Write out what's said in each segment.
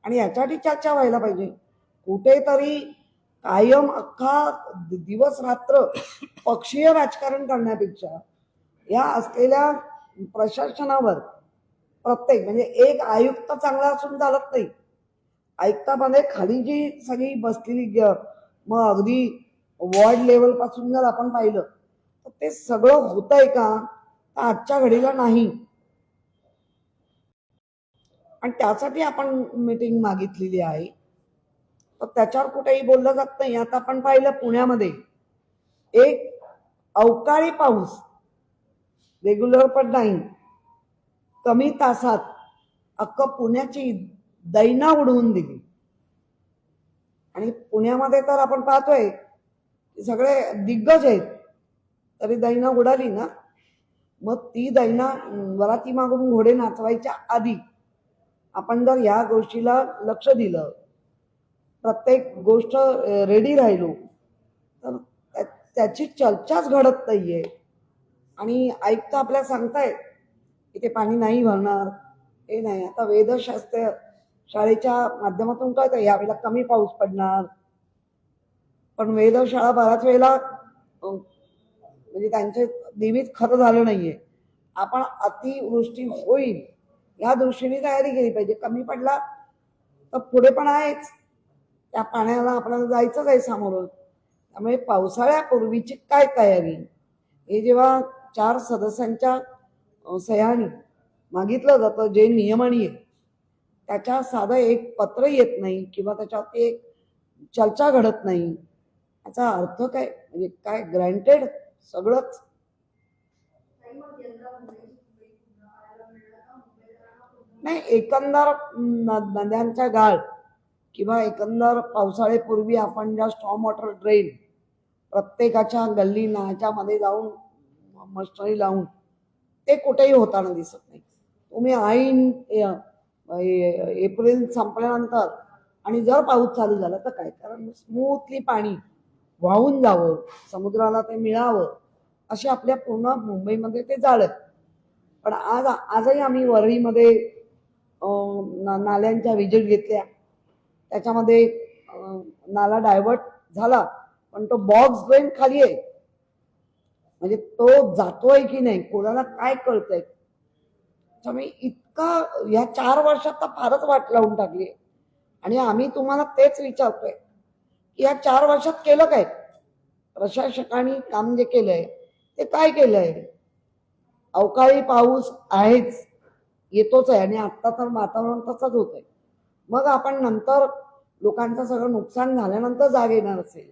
आणि याच्यासाठी चर्चा व्हायला पाहिजे. कुठेतरी कायम अख्खा दिवस रात्र पक्षीय राजकारण करण्यापेक्षा या असलेल्या प्रशासनावर प्रत्येक म्हणजे एक आयुक्त चांगला असून चालत नाही. आयुक्तामध्ये खाली जी सगळी बसलेली मग अगदी वॉर्ड लेवल पासून जर आपण पाहिलं तर ते सगळं होतंय का, तर आजच्या घडीला नाही. आणि त्यासाठी आपण मीटिंग मागितलेली आहे. तर त्याच्यावर कुठेही बोललं जात नाही. आता आपण पाहिलं पुण्यामध्ये एक अवकाळी पाऊस रेग्युलर पण नाही, कमी तासात अख्खं पुण्याची दैना उडवून दिली. आणि पुण्यामध्ये तर आपण पाहतोय सगळे दिग्गज आहेत, तरी दैना उडाली ना. मग ती दैना वराती मागून घोडे नाचवायच्या आधी आपण जर या गोष्टीला लक्ष दिलं, प्रत्येक गोष्ट रेडी राहिलो, तर त्याची चर्चाच घडत नाहीये. आणि आयुक्त आपल्याला सांगतायत की ते पाणी नाही भरणार, हे नाही. आता वेधशास्त्र शाळेच्या माध्यमातून कळतं यावेळेला कमी पाऊस पडणार, पण वेधशाळा बऱ्याच वेळेला म्हणजे त्यांचे नेहमीच खरं झालं नाहीये. आपण अतिवृष्टी होईल या दृष्टीने तयारी केली पाहिजे. कमी पडला तर पुढे पण आहेच, त्या पाण्याला आपल्याला जायचंच आहे सामोरं. त्यामुळे पावसाळ्यापूर्वीची काय तयारी हे जेव्हा 4 सदस्यांच्या सह्यानी मागितलं जातं, जे नियमाने आहे त्याच्या साधं एक पत्र येत नाही किंवा त्याच्यावर एक चर्चा घडत नाही, याचा अर्थ काय? म्हणजे काय ग्रँटेड सगळंच? नाही, एकंदर नद्यांच्या गाळ किंवा एकंदर पावसाळ्यापूर्वी आपण ज्या स्टॉर्म वॉटर ड्रेन प्रत्येकाच्या गल्ली नाच्यामध्ये जाऊन मशनरी लावून ते कुठेही होताना दिसत नाही. तुम्ही ऐन एप्रिल संपल्यानंतर आणि जर पाऊस चालू झाला तर काय, कारण स्मूथली पाणी वाहून जावं, समुद्राला ते मिळावं, असे आपल्या पूर्ण मुंबईमध्ये ते झालं. पण आजही आम्ही वरळीमध्ये नाल्यांच्या विजिट घेतल्या, त्याच्यामध्ये नाला डायव्हर्ट झाला, पण तो बॉक्स ड्रेन खाली आहे. म्हणजे तो जातोय की नाही कोणाला काय कळतंय. त्यामुळे इतका या 4 वर्षात तर फारच वाट लावून टाकली. आणि आम्ही तुम्हाला तेच विचारतोय की या 4 वर्षात केलं काय? प्रशासकांनी काम जे केलंय ते काय केलंय? अवकाळी पाऊस आहेच, येतोच आहे, आणि आता तर वातावरण तसंच होत आहे. मग आपण नंतर लोकांचं सगळं नुकसान झाल्यानंतर जाग येणार असेल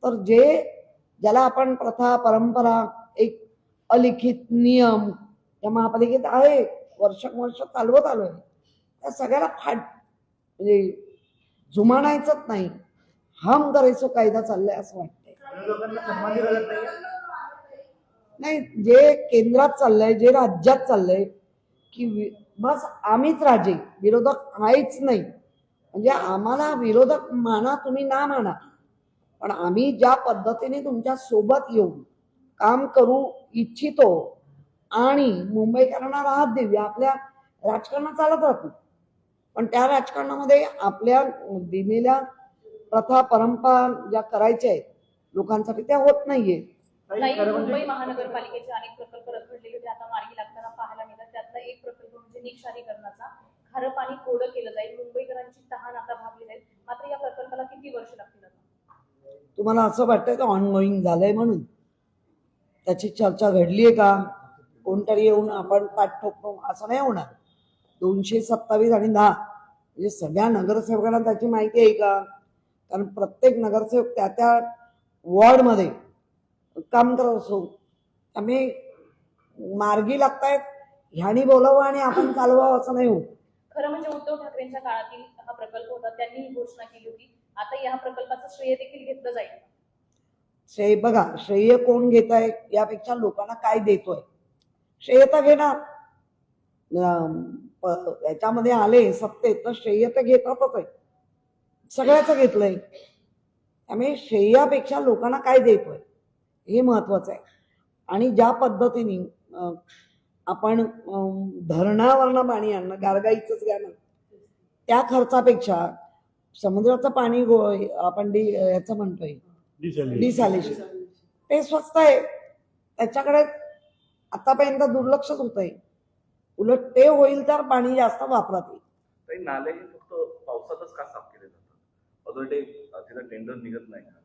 तर ज्याला आपण प्रथा परंपरा एक अलिखित नियम या महापालिकेत आहे, वर्ष चालवत आलोय, त्या सगळ्याला म्हणजे जुमानायचंच नाही, हम करायचो कायदा चाललाय असं वाटतंय. नाही, जे केंद्रात चाललंय, जे राज्यात चाललंय की बस आम्हीच राजे, विरोधक आहेच नाही. म्हणजे आम्हाला विरोधक माना तुम्ही ना माना, पण आम्ही ज्या पद्धतीने तुमच्या सोबत येऊन काम करू इच्छितो आणि मुंबईकरांना राहत देऊ, आपल्या राजकारणात चालत राहतो. पण त्या राजकारणामध्ये आपल्या दिलेल्या प्रथा परंपरा ज्या करायच्या आहेत लोकांसाठी त्या होत नाहीये. मुंबई महानगरपालिकेचे अनेक प्रकल्प रखडलेले होते, आता मार्गी लागताना पाहायला मिळतात. त्यातला एक प्रकल्प म्हणजे निक्षारीकरणाचा. खारं पाणी कोरडं केलं जाईल, मुंबईकरांची तहान आता भागली जाईल. मात्र या प्रकल्पाला किती वर्ष लागतील? तुम्हाला असं वाटतंय का ऑनगोईंग झालंय म्हणून? त्याची चर्चा घडलीये का? कोणतरी येऊन आपण पाठ ठोकतो असं नाही होणार. 227 आणि 10 म्हणजे सगळ्या नगरसेवकांना त्याची माहिती आहे का? कारण प्रत्येक नगरसेवक त्या वॉर्डमध्ये काम करत असो. त्यामुळे मार्गी लागतायत ह्यानी बोलावं आणि आपण चालवावं असं नाही होत. खरं म्हणजे उद्धव ठाकरेंच्या काळातील हा प्रकल्प होता, त्यांनी ही घोषणा केली होती. आता या प्रकल्पाचं श्रेय देखील घेतलं जाईल. श्रेय बघा, श्रेय कोण घेत आहे यापेक्षा लोकांना काय देतोय श्रेय तर घेणार. याच्यामध्ये आले सत्तेत तर श्रेय तर घेतातच आहे, सगळ्याच घेतलंय. त्यामुळे श्रेयापेक्षा लोकांना काय देतोय हे महत्वाचं आहे. आणि ज्या पद्धतीने आपण धरणावरनं पाणी आणणं, गारगाईचंच घ्या ना, त्या खर्चापेक्षा समुद्राचं पाणी आपण याचं म्हणतोय डिसॅलिनेशन ते स्वस्त आहे, त्याच्याकडे आतापर्यंत दुर्लक्षच होत आहे. उलट ते होईल तर पाणी जास्त वापरात येईल. काही नाले हे फक्त पावसातच का साफ केले जातात? ऑलरेडी तिला टेंडर निघत नाही का?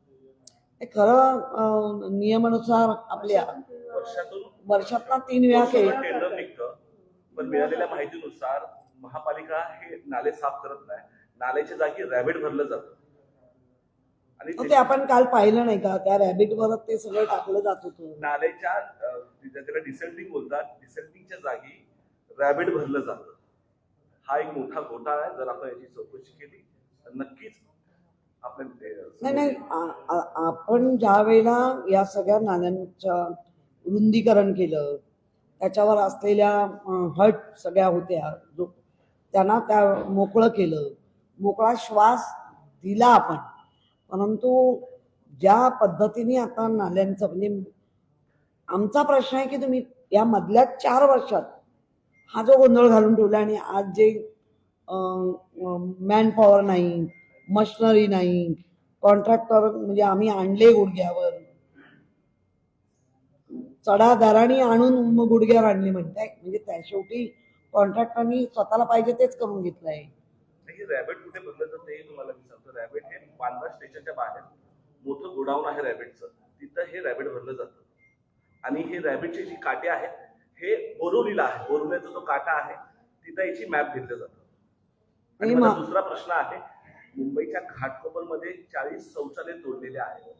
हे खरं नियमानुसार आपल्या वर्षातनं 3 वेळा केलं. टेंडर निघतं, पण मिळालेल्या माहितीनुसार महापालिका हे नाले साफ करत नाही. नाल्याच्या जागी रॅबिट भरलं जातं आणि ते आपण काल पाहिलं नाही का, त्या रॅबिटवरच ते सगळं टाकलं जात होतं. नाल्याच्या त्याला डिसेंटिंग बोलतात, डिसेंटिंगच्या जागी रॅबिट भरलं जातं. हा एक मोठा घोटाळा आहे. जर आपण याची चौकशी केली तर नक्कीच आपण नाही आपण ज्या वेळेला या सगळ्या नाल्यांचं रुंदीकरण केलं, त्याच्यावर असलेल्या हट सगळ्या होत्या, जो त्यांना त्या मोकळं केलं, मोकळा श्वास दिला आपण. परंतु ज्या पद्धतीने आता नाल्यांचं म्हणजे आमचा प्रश्न आहे की तुम्ही या मधल्या 4 वर्षात हा जो गोंधळ घालून ठेवला आणि आज जे मॅन पॉवर नाही, मशिनरी नाही, कॉन्ट्रॅक्टर म्हणजे आम्ही आणले गुडघ्यावर, चढा दराने आणून गुडघ्यावर आणली म्हणताय. म्हणजे त्या शेवटी कॉन्ट्रॅक्टरनी स्वतःला पाहिजे तेच करून घेतलंय. रॅबिट कुठे भरलं जातं हे तुम्हाला मी सांगतो. रॅबिट हे बांद्रा स्टेशनच्या बाहेर मोठं गोडाऊन आहे रॅबिटचं, तिथं हे रॅबिट भरलं जातं. आणि हे रॅबिटचे जी काटे आहेत हे बोरिवलीला आहे. बोरिवलीचा जो काटा आहे तिथं याची मॅप घेतलं जातं. आणि माझा दुसरा प्रश्न आहे, मुंबईच्या घाटकोपरमध्ये 40 शौचालय तोडलेले आहेत.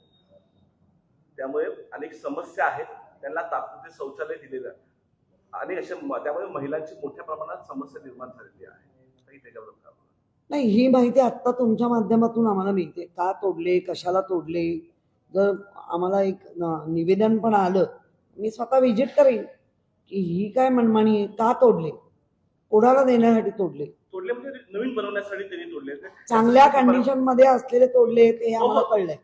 त्यामुळे अनेक समस्या आहेत. त्यांना तात्पुरते शौचालय दिलेलं आहे आणि अशा त्यामुळे महिलांची मोठ्या प्रमाणात समस्या निर्माण झालेली आहे. त्याच्यावर नाही, ही माहिती आत्ता तुमच्या माध्यमातून आम्हाला मिळते. का तोडले, कशाला तोडले. जर आम्हाला एक निवेदन पण आलं, मी स्वतः व्हिजिट करेन की ही काय मनमानी आहे, का तोडले, कोणाला देण्यासाठी तोडले. तोडले म्हणजे नवीन बनवण्यासाठी त्यांनी तोडले. चांगल्या कंडिशन मध्ये असलेले तोडले ते आम्हाला कळलंय.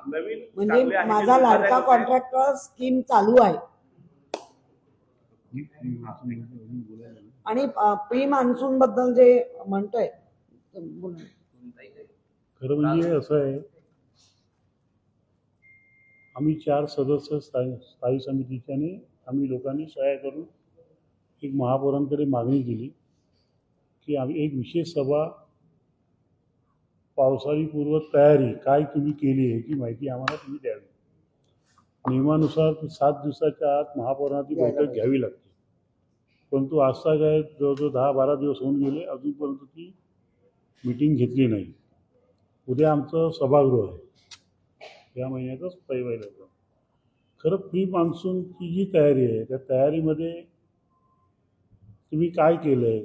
नवीन म्हणजे माझा लाडका कॉन्ट्रॅक्टर स्कीम चालू आहे आणि प्री मान्सून बद्दल जे म्हणतोय. खरं म्हणजे असं आहे, आम्ही 4 सदस्य स्थायी समितीचे आणि आम्ही लोकांनी सह्या करून एक महापौरांकडे मागणी केली की आम्ही एक विशेष सभा पावसाळीपूर्व तयारी काय तुम्ही केली आहे याची माहिती आम्हाला तुम्ही द्यावी. नियमानुसार 7 दिवसाच्या आत महापौरांची बैठक घ्यावी लागते. परंतु आजचा काय जवळजवळ 10-12 दिवस होऊन गेले, अजूनपर्यंत ती मीटिंग घेतली नाही. उद्या आमचं सभागृह आहे या महिन्यातच पहिलं. खरं प्री मान्सूनची जी तयारी आहे त्या तयारीमध्ये तुम्ही काय केलं आहे,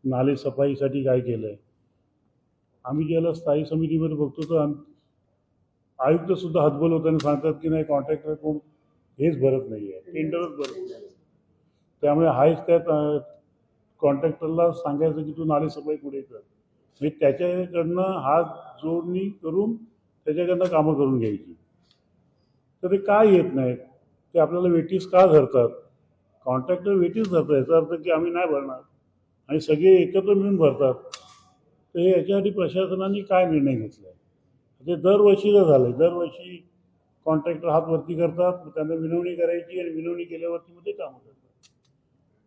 नाले सफाईसाठी काय केलं आहे. आम्ही ज्याला स्थायी समितीमध्ये बघतो तर आयुक्तसुद्धा हतबल होताना सांगतात की नाही कॉन्ट्रॅक्टर कोण हेच भरत नाही आहे, टेंडरच भरत नाही. त्यामुळे हाच त्यात कॉन्ट्रॅक्टरला सांगायचं की तू नाले सफाई पुढे कर. म्हणजे त्याच्याकडनं हात जोडणी करून त्याच्याकडनं कामं करून घ्यायची. तर ते का येत नाहीत, ते आपल्याला वेटीस का धरतात. कॉन्ट्रॅक्टर वेटीस धरतात याचा अर्थ की आम्ही नाही भरणार आणि सगळे एकत्र मिळून भरतात. तर याच्यासाठी प्रशासनाने काय निर्णय घेतला आहे ते दरवर्षीचं झालं आहे. दरवर्षी कॉन्ट्रॅक्टर हात वरती करतात, त्यांना विनवणी करायची आणि विनवणी केल्यावरती मग ते कामं करतात.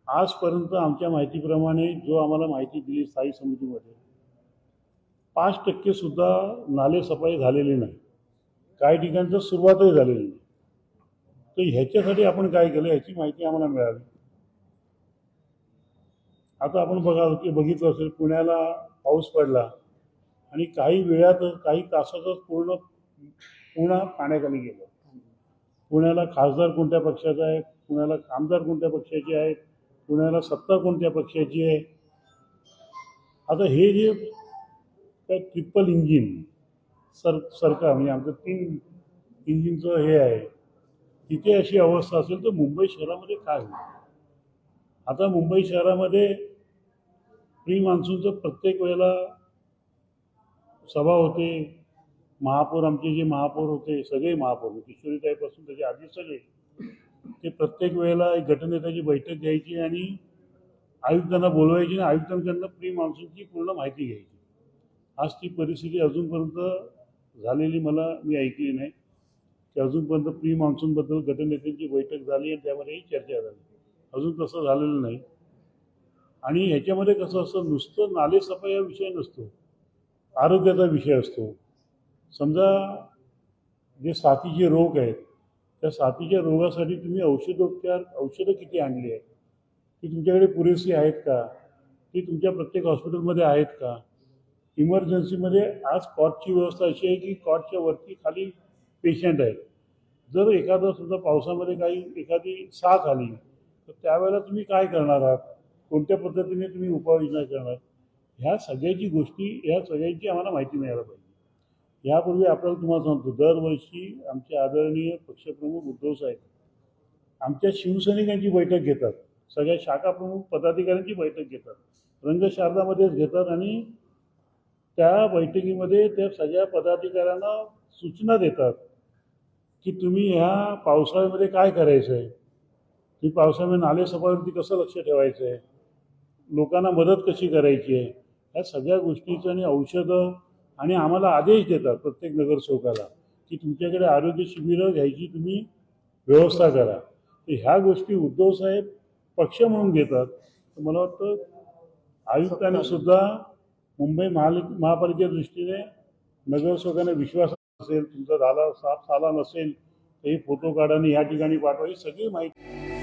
आजपर्यंत आमच्या माहितीप्रमाणे जो आम्हाला माहिती दिली स्थायी समितीमध्ये 5% सुद्धा नाले सफाई झालेली नाही. काही ठिकाणचं सुरुवातही झालेली नाही. तर ह्याच्यासाठी आपण काय केलं याची माहिती आम्हाला मिळावी. आता आपण बघितलं असेल, पुण्याला पाऊस पडला आणि काही वेळात काही तासातच पूर्ण पाण्याखाली गेलं. पुण्याला खासदार कोणत्या पक्षाचा आहे, पुण्याला आमदार कोणत्या पक्षाचे आहेत, पुण्याला सत्ता कोणत्या पक्षाची आहे. आता हे जे काय ट्रिपल इंजिन सरकार म्हणजे आमचं 3 इंजिनचं हे आहे, तिथे अशी अवस्था असेल तर मुंबई शहरामध्ये काय होईल. आता मुंबई शहरामध्ये प्री मान्सूनचं प्रत्येक वेळेला सभा होते. महापौर आमचे जे महापौर होते सगळे महापौर किशोरीताईपासून त्याच्या आधी सगळे ते प्रत्येक वेळेला एक गटनेत्याची बैठक घ्यायची आणि आयुक्तांना बोलवायची आणि आयुक्तांकडनं प्री मान्सूनची पूर्ण माहिती घ्यायची. आज ती परिस्थिती अजूनपर्यंत झालेली मी ऐकली नाही की अजूनपर्यंत प्री मान्सूनबद्दल गटनेत्यांची बैठक झाली आणि त्यामध्येही चर्चा झाली. अजून तसं झालेलं नाही. आणि ह्याच्यामध्ये कसं असतं, नुसतं नालेसफाई हा विषय नसतो, आरोग्याचा विषय असतो. समजा जे साथीचे रोग आहेत, त्या साथीच्या रोगासाठी तुम्ही औषधं किती आणली आहेत, ती तुमच्याकडे पुरेशी आहेत का, ती तुमच्या प्रत्येक हॉस्पिटलमध्ये आहेत का. इमर्जन्सीमध्ये आज कॉटची व्यवस्था अशी आहे की कॉटच्या वरती खाली पेशंट आहेत. जर एखादं सुद्धा पावसामध्ये एखादी साथ आली तर त्यावेळेला तुम्ही काय करणार आहात, कोणत्या पद्धतीने तुम्ही उपाययोजना करणार, ह्या सगळ्यांची आम्हाला माहिती मिळायला पाहिजे. यापूर्वी आपल्याला तुम्हाला सांगतो, दरवर्षी आमचे आदरणीय पक्षप्रमुख उद्धव साहेब आमच्या शिवसैनिकांची बैठक घेतात, सगळ्या शाखा प्रमुख पदाधिकाऱ्यांची बैठक घेतात, रंगशारदामध्येच घेतात. आणि त्या बैठकीमध्ये त्या सगळ्या पदाधिकाऱ्यांना सूचना देतात की तुम्ही ह्या पावसाळ्यामध्ये काय करायचं आहे, की पावसाळ्यामध्ये नालेसफाईवरती कसं लक्ष ठेवायचं आहे, लोकांना मदत कशी करायची आहे, ह्या सगळ्या गोष्टीचं आणि औषधं. आणि आम्हाला आदेश देतात प्रत्येक नगरसेवकाला की तुमच्याकडे आरोग्य शिबिरं घ्यायची तुम्ही व्यवस्था करा. तर ह्या गोष्टी उद्धव साहेब पक्ष म्हणून घेतात. तर मला वाटतं आयुक्तांनी सुद्धा मुंबई महापालिकेच्या दृष्टीने नगरसेवकांना विश्वास असेल, तुमचा साफ झाला नसेल तर हे फोटो काढा आणि या ठिकाणी पाठवा, ही सगळी माहिती